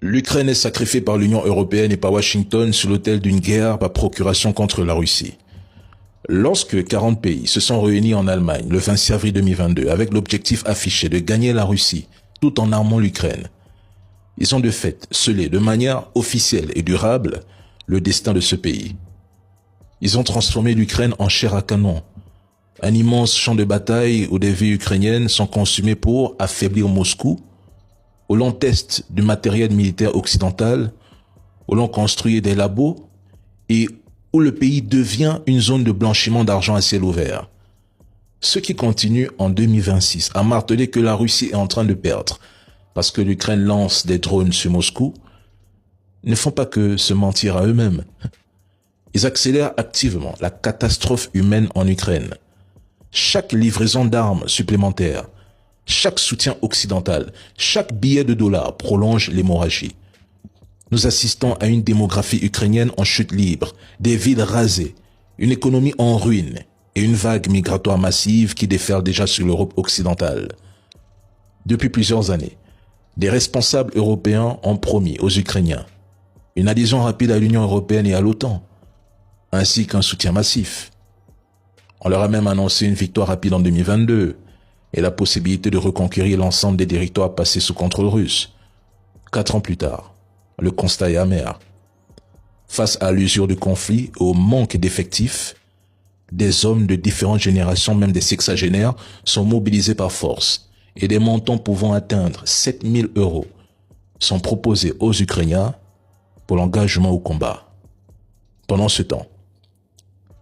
L'Ukraine est sacrifiée par l'Union européenne et par Washington sur l'autel d'une guerre par procuration contre la Russie. Lorsque 40 pays se sont réunis en Allemagne le 26 avril 2022 avec l'objectif affiché de gagner la Russie tout en armant l'Ukraine, ils ont de fait scellé de manière officielle et durable le destin de ce pays. Ils ont transformé l'Ukraine en chair à canon, un immense champ de bataille où des vies ukrainiennes sont consumées pour affaiblir Moscou, où l'on teste du matériel militaire occidental, où l'on construit des labos et où le pays devient une zone de blanchiment d'argent à ciel ouvert. Ceux qui continuent en 2026 à marteler que la Russie est en train de perdre parce que l'Ukraine lance des drones sur Moscou ne font pas que se mentir à eux-mêmes. Ils accélèrent activement la catastrophe humaine en Ukraine. Chaque livraison d'armes supplémentaires, chaque soutien occidental, chaque billet de dollars prolonge l'hémorragie. Nous assistons à une démographie ukrainienne en chute libre, des villes rasées, une économie en ruine et une vague migratoire massive qui déferle déjà sur l'Europe occidentale. Depuis plusieurs années, des responsables européens ont promis aux Ukrainiens une adhésion rapide à l'Union européenne et à l'OTAN, ainsi qu'un soutien massif. On leur a même annoncé une victoire rapide en 2022 et la possibilité de reconquérir l'ensemble des territoires passés sous contrôle russe. 4 ans plus tard, le constat est amer. Face à l'usure du conflit et au manque d'effectifs, des hommes de différentes générations, même des sexagénaires, sont mobilisés par force et des montants pouvant atteindre 7 000 € sont proposés aux Ukrainiens pour l'engagement au combat. Pendant ce temps,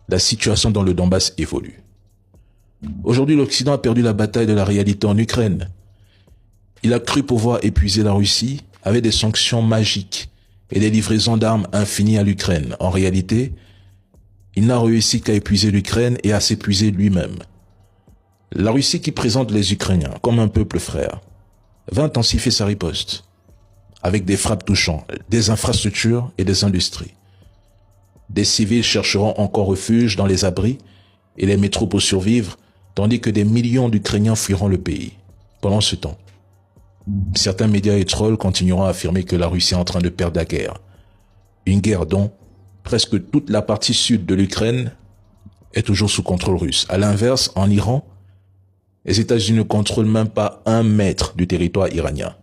la situation dans le Donbass évolue. Aujourd'hui, l'Occident a perdu la bataille de la réalité en Ukraine. Il a cru pouvoir épuiser la Russie avec des sanctions magiques et des livraisons d'armes infinies à l'Ukraine. En réalité, il n'a réussi qu'à épuiser l'Ukraine et à s'épuiser lui-même. La Russie, qui présente les Ukrainiens comme un peuple frère, va intensifier sa riposte avec des frappes touchant des infrastructures et des industries. Des civils chercheront encore refuge dans les abris et les métros pour survivre, tandis que des millions d'Ukrainiens fuiront le pays. Pendant ce temps, certains médias et trolls continueront à affirmer que la Russie est en train de perdre la guerre. Une guerre dont presque toute la partie sud de l'Ukraine est toujours sous contrôle russe. À l'inverse, en Iran, les États-Unis ne contrôlent même pas 1 mètre du territoire iranien.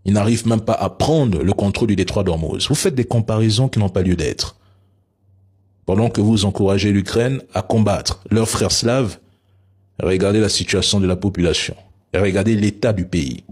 Ils n'arrivent même pas à prendre le contrôle du détroit d'Ormuz. Vous faites des comparaisons qui n'ont pas lieu d'être. Pendant que vous encouragez l'Ukraine à combattre leurs frères slaves, regardez la situation de la population et regardez l'état du pays.